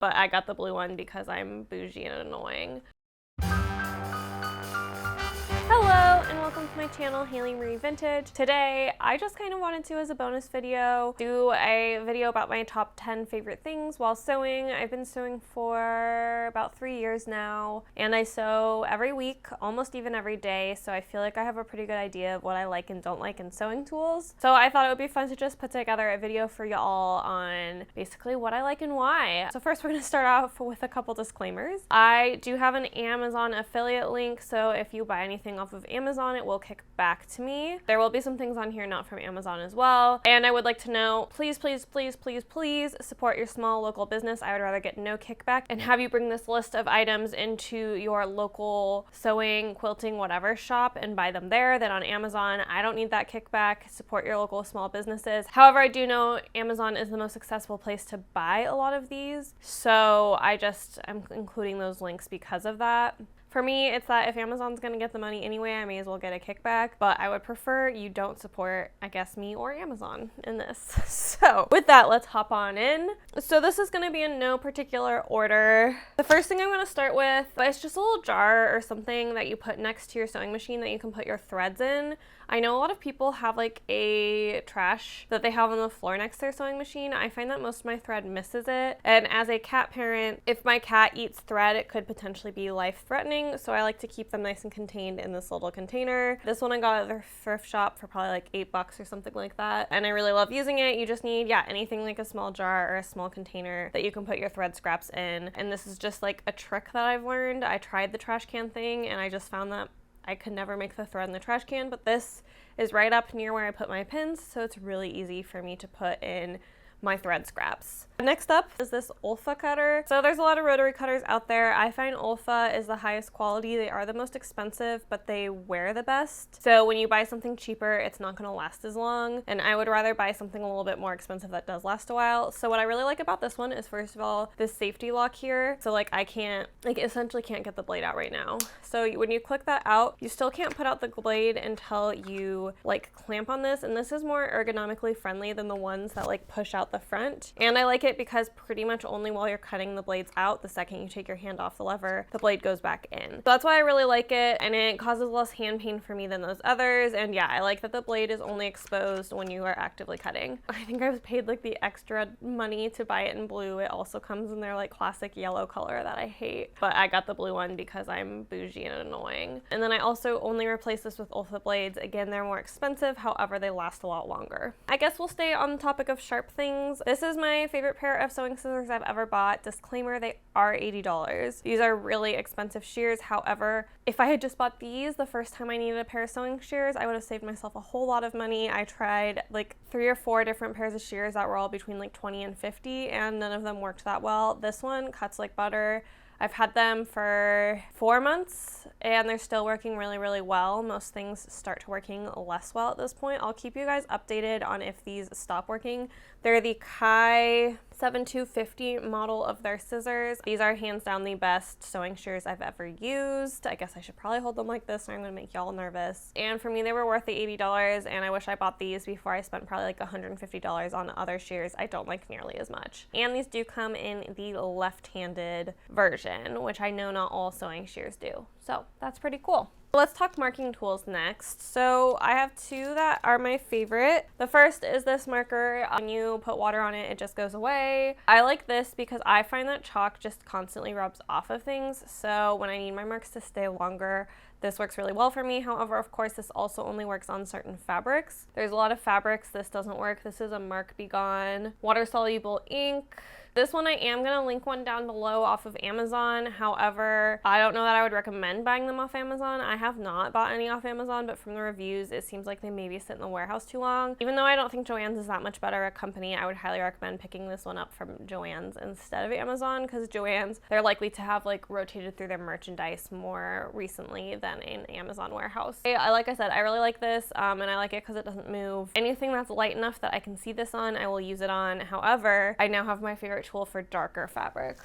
but I got the blue one because I'm bougie and annoying. Hello and welcome to my channel, Haylee Marie Vintage. Today, I just kind of wanted to, as a bonus video, do a video about my top 10 favorite things while sewing. I've been sewing for about 3 years now, and I sew every week, almost even every day, so I feel like I have a pretty good idea of what I like and don't like in sewing tools. So I thought it would be fun to just put together a video for y'all on basically what I like and why. So first, we're going to start off with a couple disclaimers. I do have an Amazon affiliate link, so if you buy anything off of Amazon, it will kick back to me. There will be some things on here not from Amazon as well. And I would like to know, please, please, please, please, please support your small local business. I would rather get no kickback and have you bring this list of items into your local sewing, quilting, whatever shop and buy them there than on Amazon. I don't need that kickback. Support your local small businesses. However, I do know Amazon is the most accessible place to buy a lot of these. So I'm including those links because of that. For me, it's that if Amazon's going to get the money anyway, I may as well get a kickback, but I would prefer you don't support, I guess, me or Amazon in this. So with that, let's hop on in. So this is going to be in no particular order. The first thing I'm going to start with, it's just a little jar or something that you put next to your sewing machine that you can put your threads in. I know a lot of people have like a trash that they have on the floor next to their sewing machine. I find that most of my thread misses it. And as a cat parent, if my cat eats thread, it could potentially be life-threatening. So I like to keep them nice and contained in this little container. This one I got at the thrift shop for probably like $8 or something like that. And I really love using it. You just need, anything like a small jar or a small container that you can put your thread scraps in. And this is just like a trick that I've learned. I tried the trash can thing and I just found that I could never make the thread in the trash can, but this is right up near where I put my pins, so it's really easy for me to put in my thread scraps. Next up is this Olfa cutter. So there's a lot of rotary cutters out there. I find Olfa is the highest quality. They are the most expensive, but they wear the best. So when you buy something cheaper, it's not gonna last as long. And I would rather buy something a little bit more expensive that does last a while. So what I really like about this one is, first of all, this safety lock here. So essentially can't get the blade out right now. So when you click that out, you still can't put out the blade until you clamp on this. And this is more ergonomically friendly than the ones that push out the front. And I like it because pretty much only while you're cutting the blades out, the second you take your hand off the lever, the blade goes back in. So that's why I really like it, and it causes less hand pain for me than those others. And yeah, I like that the blade is only exposed when you are actively cutting. I think I was paid the extra money to buy it in blue. It also comes in their classic yellow color that I hate, but I got the blue one because I'm bougie and annoying. And then I also only replace this with Olfa blades. Again, they're more expensive, however they last a lot longer. I guess we'll stay on the topic of sharp things. This is my favorite pair of sewing scissors I've ever bought. Disclaimer, they are $80. These are really expensive shears. However, if I had just bought these the first time I needed a pair of sewing shears, I would have saved myself a whole lot of money. I tried 3 or 4 different pairs of shears that were all between $20 and $50, and none of them worked that well. This one cuts like butter. I've had them for 4 months and they're still working really, really well. Most things start to working less well at this point. I'll keep you guys updated on if these stop working. They're the Kai 7250 model of their scissors. These are hands down the best sewing shears I've ever used. I guess I should probably hold them like this or I'm gonna make y'all nervous. And for me, they were worth the $80, and I wish I bought these before I spent probably $150 on other shears I don't like nearly as much. And these do come in the left-handed version, which I know not all sewing shears do. So that's pretty cool. Let's talk marking tools next. So I have 2 that are my favorite. The first is this marker. When you put water on it, it just goes away. I like this because I find that chalk just constantly rubs off of things. So when I need my marks to stay longer, this works really well for me. However, of course, this also only works on certain fabrics. There's a lot of fabrics this doesn't work. This is a Mark Be Gone water-soluble ink. This one I am going to link one down below off of Amazon. However, I don't know that I would recommend buying them off Amazon. I have not bought any off Amazon, but from the reviews, it seems like they maybe sit in the warehouse too long. Even though I don't think Joann's is that much better a company, I would highly recommend picking this one up from Joann's instead of Amazon, because Joann's, they're likely to have rotated through their merchandise more recently than an Amazon warehouse. Like I said, I really like this, and I like it because it doesn't move. Anything that's light enough that I can see this on, I will use it on. However, I now have my favorite tool for darker fabrics.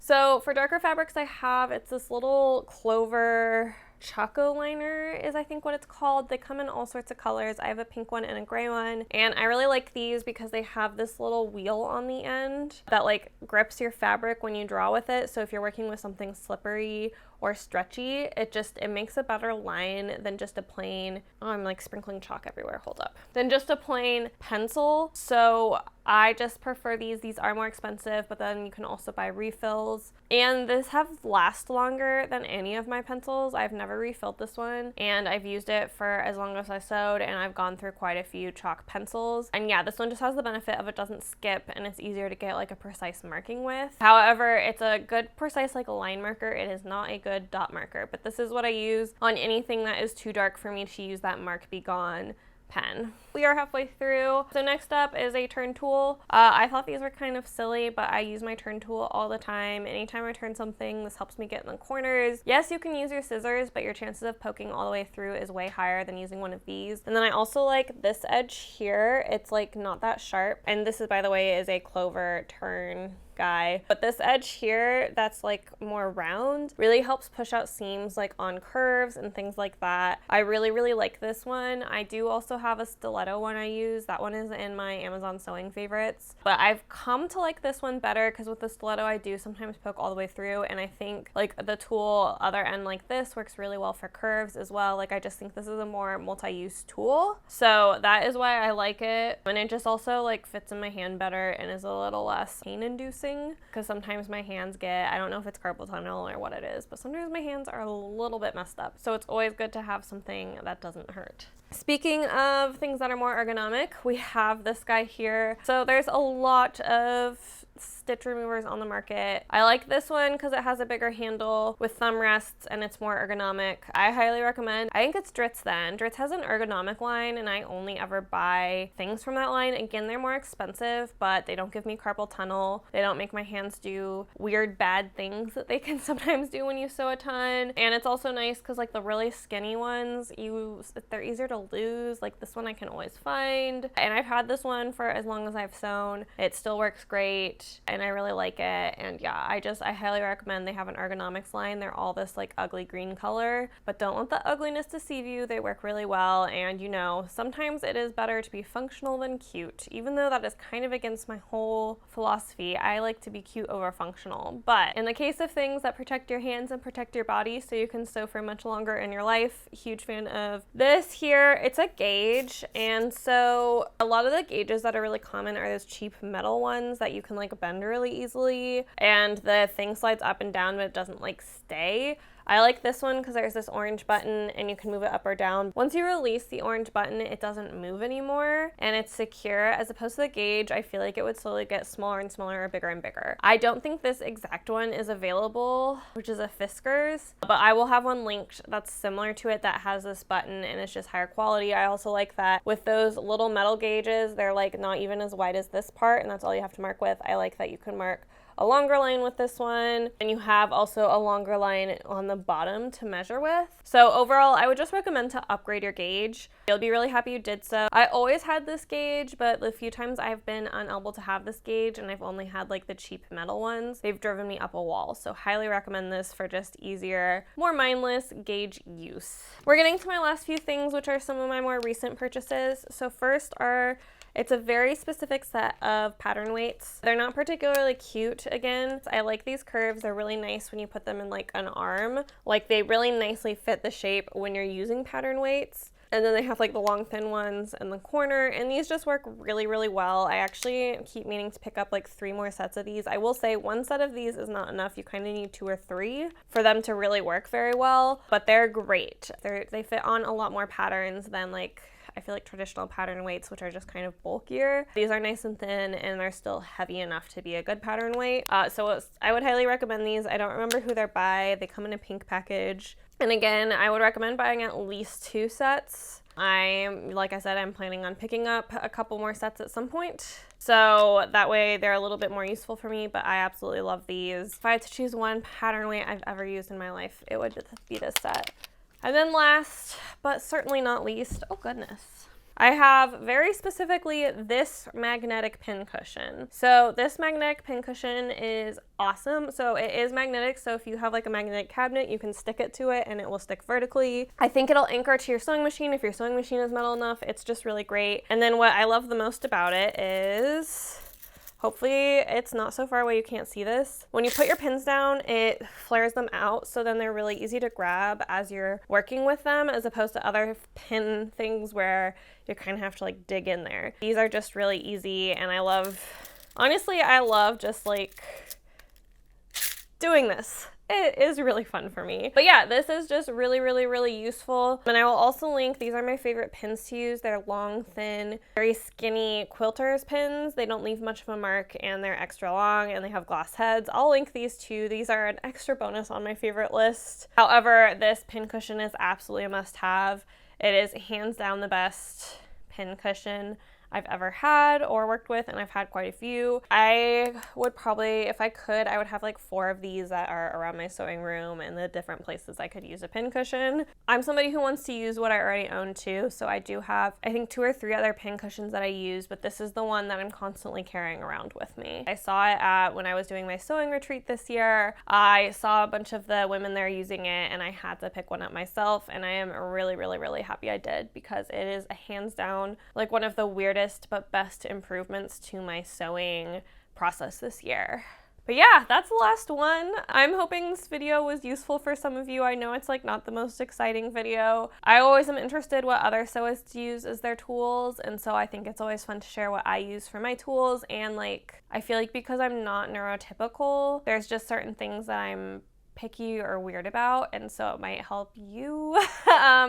So for darker fabrics, it's this little clover Choco liner is I think what it's called. They come in all sorts of colors. I have a pink one and a gray one, and I really like these because they have this little wheel on the end that like grips your fabric when you draw with it. So if you're working with something slippery or stretchy, it makes a better line than just a plain, oh, I'm like sprinkling chalk everywhere, hold up, than just a plain pencil. So I just prefer these. These are more expensive, but then you can also buy refills. And this have last longer than any of my pencils. I've never refilled this one, and I've used it for as long as I sewed, and I've gone through quite a few chalk pencils. And yeah, this one just has the benefit of it doesn't skip, and it's easier to get like a precise marking with. However, it's a good precise like line marker. It is not a good dot marker, but this is what I use on anything that is too dark for me to use that Mark Be Gone pen. We are halfway through. So next up is a turn tool. I thought these were kind of silly, but I use my turn tool all the time. Anytime I turn something, this helps me get in the corners. Yes, you can use your scissors, but your chances of poking all the way through is way higher than using one of these. And then I also like this edge here. It's like not that sharp. And this is, by the way, is a clover turn guy, but this edge here that's like more round really helps push out seams like on curves and things like that. I really like this one. I do also have a stiletto one I use. That one is in my Amazon sewing favorites, but I've come to like this one better because with the stiletto I do sometimes poke all the way through, and I think like the tool other end like this works really well for curves as well. Like I just think this is a more multi-use tool, so that is why I like it. And it just also like fits in my hand better and is a little less pain inducing, because sometimes my hands get, I don't know if it's carpal tunnel or what it is, but sometimes my hands are a little bit messed up. So it's always good to have something that doesn't hurt. Speaking of things that are more ergonomic, we have this guy here. So there's a lot of stitch removers on the market. I like this one because it has a bigger handle with thumb rests and it's more ergonomic. I highly recommend. I think it's Dritz then. Dritz has an ergonomic line, and I only ever buy things from that line. Again, they're more expensive, but they don't give me carpal tunnel. They don't make my hands do weird bad things that they can sometimes do when you sew a ton. And it's also nice because like the really skinny ones, they're easier to lose. Like this one I can always find, and I've had this one for as long as I've sewn. It still works great, and I really like it. And yeah, I highly recommend. They have an ergonomics line. They're all this like ugly green color, but don't let the ugliness deceive you. They work really well, and you know, sometimes it is better to be functional than cute, even though that is kind of against my whole philosophy. I like to be cute over functional, but in the case of things that protect your hands and protect your body so you can sew for much longer in your life, huge fan of this here. It's a gauge, and so a lot of the gauges that are really common are those cheap metal ones that you can like bend really easily, and the thing slides up and down but it doesn't like stay. I like this one because there's this orange button and you can move it up or down. Once you release the orange button, it doesn't move anymore and it's secure, as opposed to the gauge. I feel like it would slowly get smaller and smaller or bigger and bigger. I don't think this exact one is available, which is a Fiskars, but I will have one linked that's similar to it that has this button and it's just higher quality. I also like that with those little metal gauges, they're like not even as wide as this part, and that's all you have to mark with. I like that you can mark a longer line with this one, and you have also a longer line on the bottom to measure with. So overall, I would just recommend to upgrade your gauge. You'll be really happy you did so. I always had this gauge, but the few times I've been unable to have this gauge and I've only had like the cheap metal ones, they've driven me up a wall. So highly recommend this for just easier, more mindless gauge use. We're getting to my last few things, which are some of my more recent purchases. So first it's a very specific set of pattern weights. They're not particularly cute again. I like these curves. They're really nice when you put them in like an arm. Like they really nicely fit the shape when you're using pattern weights. And then they have like the long thin ones in the corner, and these just work really well. I actually keep meaning to pick up like 3 more sets of these. I will say one set of these is not enough. You kind of need 2 or 3 for them to really work very well, but they're great. They fit on a lot more patterns than like, I feel like traditional pattern weights, which are just kind of bulkier. These are nice and thin, and they're still heavy enough to be a good pattern weight. So I would highly recommend these. I don't remember who they're by. They come in a pink package. And again, I would recommend buying at least 2 sets. Like I said, I'm planning on picking up a couple more sets at some point. So that way they're a little bit more useful for me, but I absolutely love these. If I had to choose one pattern weight I've ever used in my life, it would be this set. And then last, but certainly not least, oh goodness, I have very specifically this magnetic pin cushion. So this magnetic pin cushion is awesome. So it is magnetic, so if you have like a magnetic cabinet, you can stick it to it and it will stick vertically. I think it'll anchor to your sewing machine if your sewing machine is metal enough. It's just really great. And then what I love the most about it is, hopefully it's not so far away you can't see this. When you put your pins down, it flares them out, so then they're really easy to grab as you're working with them, as opposed to other pin things where you kind of have to like dig in there. These are just really easy, and honestly, I love just like doing this. It is really fun for me. But yeah, this is just really, really, really useful. And I will also link, these are my favorite pins to use. They're long, thin, very skinny quilters pins. They don't leave much of a mark, and they're extra long, and they have glass heads. I'll link these too. These are an extra bonus on my favorite list. However, this pin cushion is absolutely a must-have. It is hands down the best pin cushion I've ever had or worked with, and I've had quite a few. I would probably, if I could, I would have like 4 of these that are around my sewing room and the different places I could use a pin cushion. I'm somebody who wants to use what I already own too, so I do have, I think, 2 or 3 other pin cushions that I use, but this is the one that I'm constantly carrying around with me. I saw it when I was doing my sewing retreat this year. I saw a bunch of the women there using it, and I had to pick one up myself, and I am really, really, really happy I did, because it is a hands down like one of the weirdest but best improvements to my sewing process this year. But yeah, that's the last one. I'm hoping this video was useful for some of you. I know it's like not the most exciting video. I always am interested what other sewists use as their tools, and so I think it's always fun to share what I use for my tools. And like, I feel like because I'm not neurotypical, there's just certain things that I'm picky or weird about, and so it might help you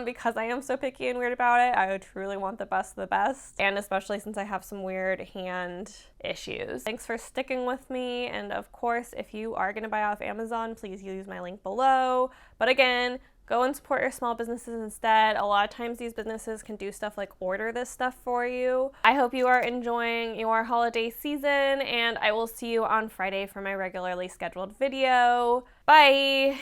because I am so picky and weird about it. I would truly want the best of the best, and especially since I have some weird hand issues. Thanks for sticking with me, and of course, if you are going to buy off Amazon, please use my link below. But again, go and support your small businesses instead. A lot of times these businesses can do stuff like order this stuff for you. I hope you are enjoying your holiday season, and I will see you on Friday for my regularly scheduled video. Bye!